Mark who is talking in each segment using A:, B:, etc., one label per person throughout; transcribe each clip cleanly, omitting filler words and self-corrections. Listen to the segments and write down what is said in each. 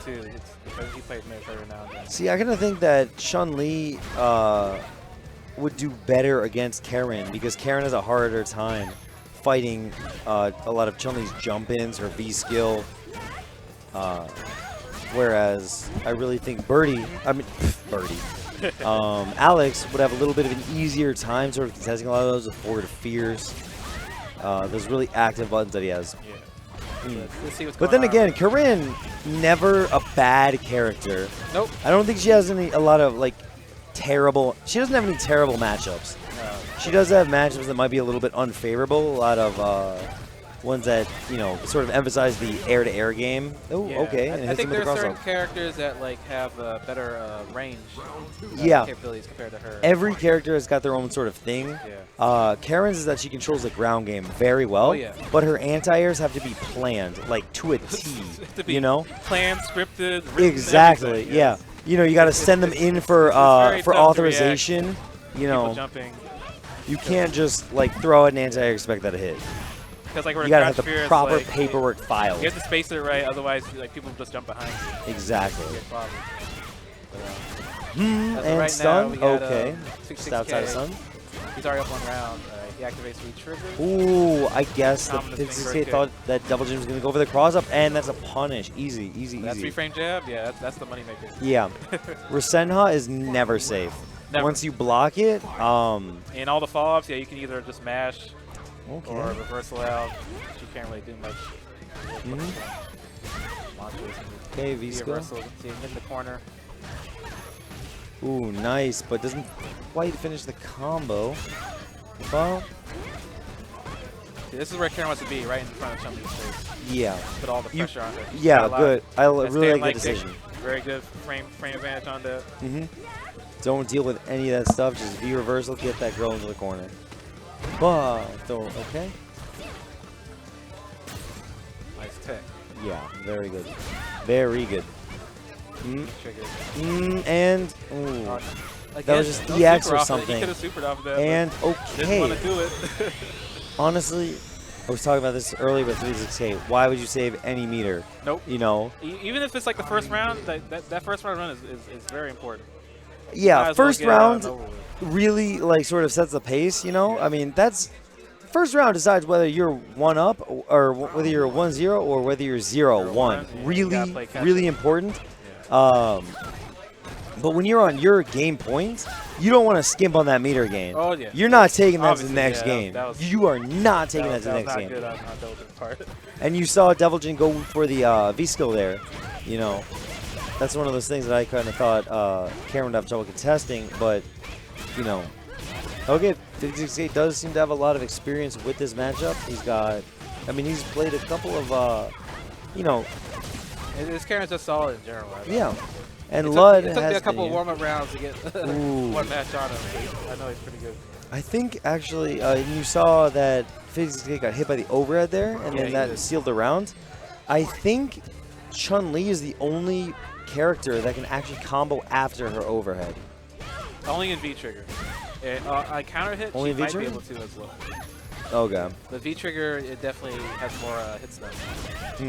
A: too. Because he plays mid every now and then.
B: See, I kind of think that Chun-Li would do better against Karin because Karin has a harder time fighting a lot of Chun-Li's jump-ins, her V-skill. Whereas I really think Alex would have a little bit of an easier time sort of contesting a lot of those with forward fears. Those really active buttons that he has.
A: Yeah. Let's see what's
B: But
A: going
B: then
A: on.
B: again, Karin, never a bad character.
A: Nope.
B: I don't think she has a lot of like terrible. She doesn't have any terrible matchups. She does have matchups that might be a little bit unfavorable. A lot of ones that sort of emphasize the air-to-air game. Oh,
A: Yeah.
B: okay. And
A: I
B: hits
A: think
B: them with
A: there are
B: the
A: certain
B: cross-up.
A: characters that like have better range
B: Yeah.
A: capabilities compared to her.
B: Every character has got their own sort of thing.
A: Yeah.
B: Karen's is that she controls the ground game very well.
A: Oh, yeah.
B: But her anti-airs have to be planned, like to a T.
A: To be planned, scripted, written,
B: Exactly.
A: everything,
B: Yeah.
A: yes.
B: You got to send them in for
A: very tough to
B: authorization.
A: People jumping.
B: You can't just like throw an anti-air and expect that to hit.
A: Because like
B: You gotta have the proper
A: like,
B: paperwork filed.
A: You have to space it right, otherwise like people just jump behind you.
B: Exactly.
A: You get problems.
B: And
A: right
B: stun.
A: now, we got,
B: Okay.
A: 6K.
B: Just outside of stun.
A: He's already up one round. He activates V-trigger.
B: Ooh, I guess the
A: Common
B: 56K
A: finger
B: thought that DevilJin was going to go for the cross-up, and that's a punish. Easy, easy,
A: That
B: easy.
A: 3-frame jab, yeah, that's the moneymaker.
B: Yeah. Rasenha is never safe.
A: Never.
B: Once you block it,
A: In all the follow-ups, yeah, you can either just mash
B: okay.
A: or reversal out. She can't really do much.
B: Okay, V-skill.
A: Reversal, see him in the corner.
B: Ooh, nice, but doesn't quite finish the combo. Well,
A: See, this is where Karin wants to be, right in front of Chun-Li's face.
B: yeah.
A: Put all the pressure on her.
B: Yeah, good. I
A: That
B: really
A: stand
B: like
A: leg
B: the
A: kick,
B: decision.
A: Very good frame advantage on that.
B: Don't deal with any of that stuff. Just V reversal, get that girl into the corner. But, okay.
A: Nice tech.
B: Yeah, very good. Very good.
A: Trigger.
B: And, ooh.
A: Again,
B: was just
A: no
B: EX
A: super
B: or
A: off it.
B: something.
A: He could have supered off of that.
B: And,
A: but didn't want to
B: okay.
A: do it.
B: Honestly, I was talking about this earlier with 36K. Why would you save any meter?
A: Nope. Even if it's like the first round, that first round run is very important. Might
B: Yeah,
A: as well
B: first
A: get it
B: round
A: over with.
B: really like sort of sets the pace, I mean, that's first round decides whether you're 1-up or whether you're 1-0 or whether you're 0-1.
A: Yeah,
B: Really, really important. But when you're on your game points, you don't want to skimp on that meter gain.
A: Oh, yeah.
B: You're not taking that to the
A: Obviously,
B: next
A: yeah,
B: game.
A: that was-
B: You are not taking that to the
A: That was
B: next
A: not
B: game.
A: good on DevilJin's part.
B: And you saw DevilJin go for the V-skill there. That's one of those things that I kind of thought Karin would have trouble contesting. But, okay, 56K does seem to have a lot of experience with this matchup. He's played a couple of,
A: This Karin's just solid in general. I think.
B: yeah. And
A: It
B: Lud
A: took me
B: has
A: a couple of
B: been,
A: warm-up rounds to get one match on him. I know he's pretty good.
B: I think actually you saw that 56K got hit by the overhead there, and
A: Yeah,
B: then
A: he
B: that
A: did.
B: sealed the round. I think Chun-Li is the only character that can actually combo after her overhead.
A: Only in V-trigger. On counter hit,
B: Only
A: she might be
B: V-trigger?
A: able to as well.
B: Okay.
A: The V-trigger, it definitely has more hit stuff.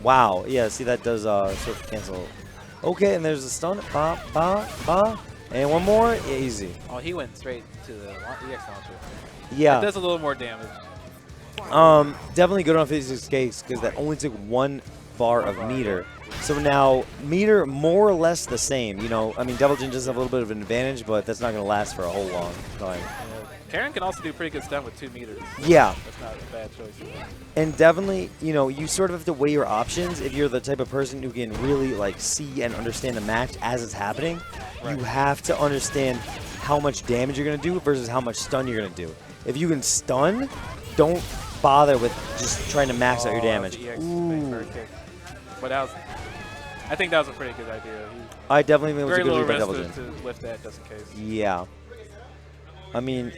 B: Wow. Yeah, see, that does sort of cancel. Okay, and there's a stun. Ba, ba, ba. And one more. Yeah, easy.
A: Oh, he went straight to the EX launcher.
B: Yeah.
A: It does a little more damage.
B: Definitely good on 56K because that only took 1 bar of meter. So now, meter more or less the same. I mean, DevilJin does have a little bit of an advantage, but that's not going to last for a whole long time.
A: Karin can also do pretty good stuff with 2 meters.
B: Yeah.
A: That's not a bad choice.
B: And definitely, you sort of have to weigh your options. If you're the type of person who can really like see and understand the match as it's happening, you have to understand how much damage you're going to do versus how much stun you're going to do. If you can stun, don't bother with just trying to max out your damage.
A: Ooh. But I think that was a pretty good idea.
B: I definitely think it was a
A: Very
B: good
A: low
B: read by
A: risk
B: DevilJin.
A: to lift that just in case.
B: Yeah. I mean,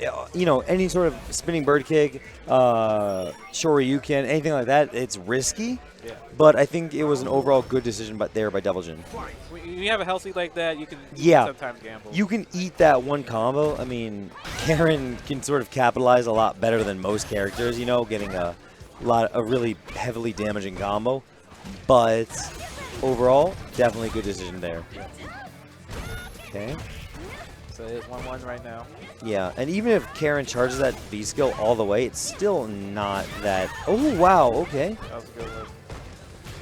B: any sort of spinning bird kick, shoryuken, anything like that, it's risky.
A: Yeah.
B: But I think it was an overall good decision there by DevilJin.
A: When you have a health lead like that, you can sometimes gamble.
B: You can eat that one combo. I mean, Karin can sort of capitalize a lot better than most characters, getting a really heavily damaging combo. but overall, definitely good decision there. Okay.
A: So it is 1-1 right now.
B: Yeah, and even if Karin charges that V skill all the way, it's still not that. Oh wow, okay.
A: That was a good one.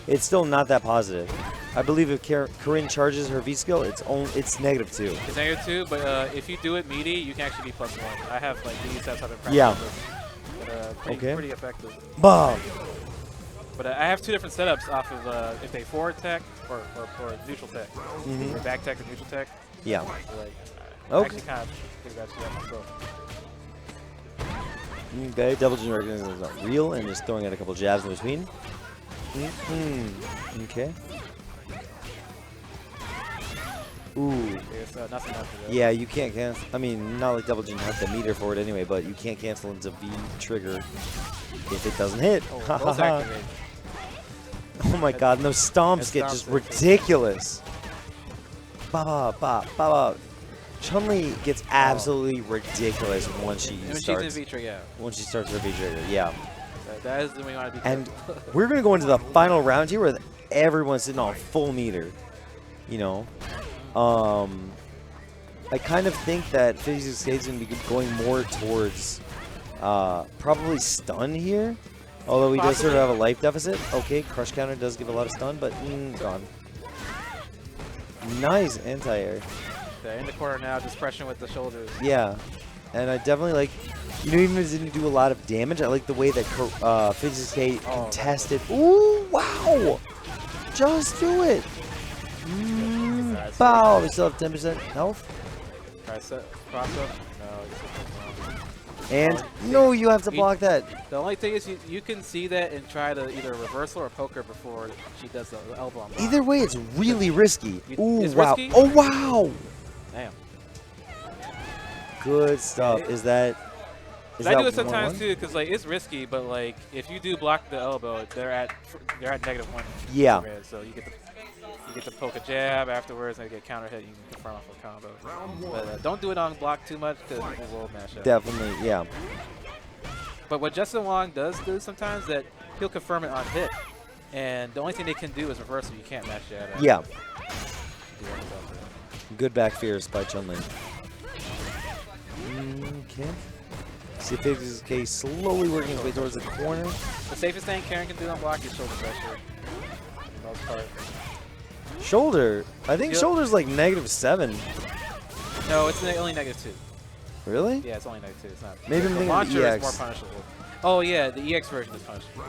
B: It's still not that positive. I believe if Karin charges her V skill, it's -2.
A: It's -2, but if you do it meaty, you can actually be +1. I have like these sets I've been practicing.
B: Yeah.
A: But, pretty effective.
B: Boom.
A: But I have 2 different setups off of if they forward tech or neutral tech. Or back tech or neutral tech.
B: Yeah.
A: So, like, I
B: Okay.
A: actually kind of think that's that myself.
B: Okay, DevilJin recognizes it's not real and just throwing out a couple jabs in between. Okay. Ooh.
A: There's nothing after that.
B: Yeah, you can't cancel. I mean, not like DevilJin has the meter for it anyway, but you can't cancel into V trigger if it doesn't hit.
A: Oh, those activate.
B: Oh my god, and those stomps get just ridiculous. Ba ba ba ba. Chun-Li gets absolutely ridiculous once she starts.
A: She's in V trigger, yeah.
B: Once she starts her V trigger, yeah.
A: That is when we want to be.
B: And we're gonna go into the final round here where everyone's sitting on full meter. You know, I kind of think that 56K is gonna be going more towards probably stun here. Although he does sort of have a life deficit. Okay, crush counter does give a lot of stun, but gone. Nice anti-air.
A: They're in the corner now, just pressuring with the shoulders.
B: Yeah, and I definitely like, you know, even if it didn't do a lot of damage, I like the way that 56K contested. Ooh, wow! Just do it! Bow! We still have 10% health.
A: Cross up. No,
B: and no, you have to block that.
A: The only thing is you can see that and try to either reversal or poke her before she does the elbow on block.
B: Either way, it's really risky. Ooh,
A: it's
B: wow.
A: risky?
B: Oh, wow!
A: Damn.
B: Good stuff. Is that...
A: I do it sometimes too, because like it's risky, but like if you do block the elbow, they're at -1.
B: Yeah.
A: So you get to poke a jab afterwards and get counter hit. You can confirm off a combo. But don't do it on block too much because it will mash up.
B: Definitely, yeah.
A: But what Justin Wong does do sometimes that he'll confirm it on hit, and the only thing they can do is reversal. You can't match jab.
B: Yeah. Good back fierce by Chun-Li. Okay. See 56K slowly working his way towards the corner.
A: The safest thing Karin can do on block is shoulder pressure. For the most part.
B: Shoulder? I think shoulder's like -7.
A: No, it's only -2.
B: Really?
A: Yeah, it's only -2. It's not.
B: Maybe I'm
A: the
B: thinking
A: launcher
B: of the
A: is
B: EX.
A: more punishable. Oh yeah, the EX version is punishable.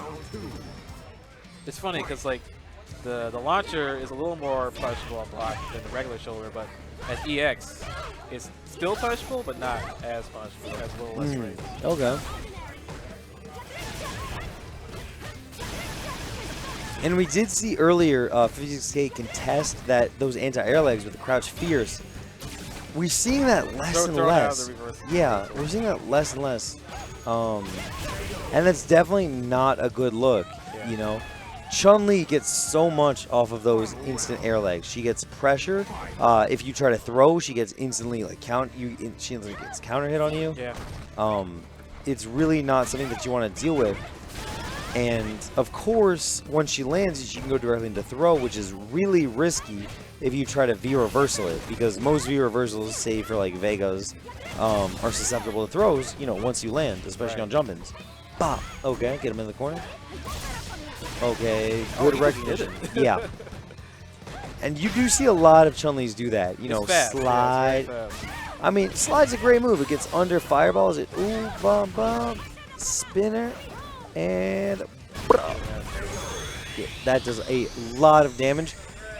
A: It's funny because like the launcher is a little more punishable on block than the regular shoulder, but as EX, it's still punishable, but not as punishable. It has a little less range.
B: Okay. And we did see earlier 56K contest those anti-air legs with the crouch fierce. We're seeing that less and less. Yeah, we're seeing that less and less. And that's definitely not a good look, you know. Chun-Li gets so much off of those instant air legs. She gets pressure. If you try to throw, she gets instantly like she instantly gets counter hit on you.
A: Yeah.
B: It's really not something that you want to deal with. And of course, once she lands, she can go directly into throw, which is really risky if you try to V reversal it, because most V reversals, save for like Vegas, are susceptible to throws. You know, once you land, especially on jump-ins. Bop. Okay, get him in the corner. Okay, good recognition. Yeah. And you do see a lot of Chun-Li's do that. You know, slide.
A: Yeah,
B: I mean, slide's a great move. It gets under fireballs. It ooh, bum, bum, spinner, and yeah, that does a lot of damage.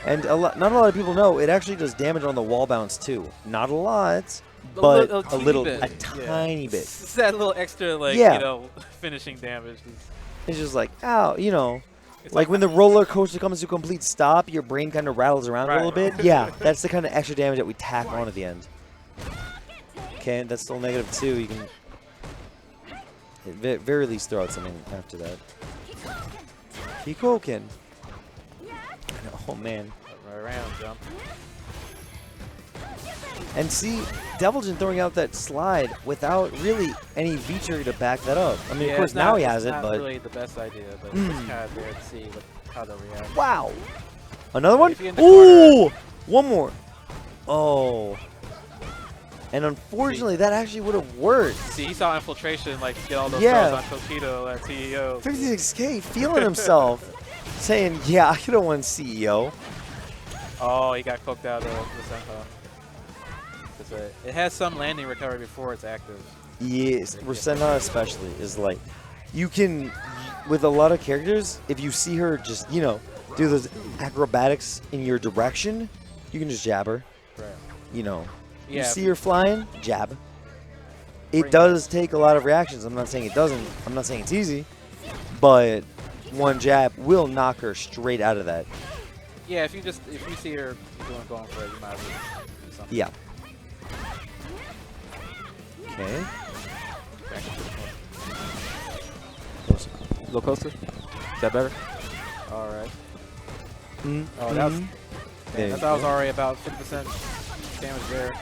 B: And not a lot of people know it actually does damage on the wall bounce too. Not a lot, but a tiny bit.
A: It's that little extra, like, you know, finishing damage.
B: It's just like, ow, you know. Like when the roller coaster comes to a complete stop, your brain kind of rattles around a little bit. Yeah, that's the kind of extra damage that we tack on at the end. Okay, that's still -2. You can at very least throw out something after that. Kikoken. Oh man.
A: Right around, jump.
B: And see, DevilJin throwing out that slide without really any V-trigger to back that up. I mean, of course, now he has it, but...
A: It's not really the best idea, but it's kind of there to see. But how they'll react.
B: Wow. Another one?
A: If you're in the corner-
B: Ooh! One more. Oh. And unfortunately, that actually would have worked.
A: See, he saw infiltration, like get all those
B: Yeah.
A: throws on Tokido, that CEO.
B: 56K feeling himself. Saying, yeah, I could have won CEO.
A: Oh, he got cooked out of the Senha. It has some landing recovery before it's active.
B: Yes, Senha especially is like, you can, with a lot of characters, if you see her just, you know, do those acrobatics in your direction, you can just jab her.
A: Right.
B: You know, you
A: Yeah.
B: see her flying, jab. It
A: Bring
B: does take a lot of reactions. I'm not saying it doesn't. I'm not saying it's easy, but one jab will knock her straight out of that.
A: Yeah, if you see her going for it, you might as well do something.
B: Yeah. Okay.
A: Back into the corner. A little closer. Is that better? All right. Oh, that was.
B: There
A: I
B: you
A: thought it was
B: go.
A: already about 50% damage there.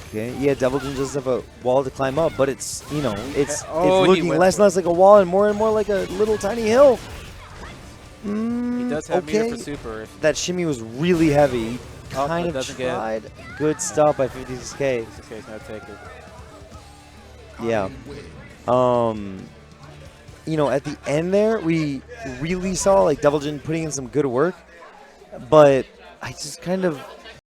B: Okay. Yeah, DevilJin does have a wall to climb up, but it's, you know, it's
A: Oh, he
B: looking
A: went
B: less and
A: for
B: less like a wall and more like a little tiny hill.
A: He does have meter
B: Okay.
A: for super.
B: That shimmy was really heavy. He
A: Oh,
B: kind
A: but
B: of
A: doesn't get-
B: tried. Good stuff by 56K.
A: Just in case, no take it.
B: Yeah. You know, at the end there, we really saw like DevilJin putting in some good work, but I just kind of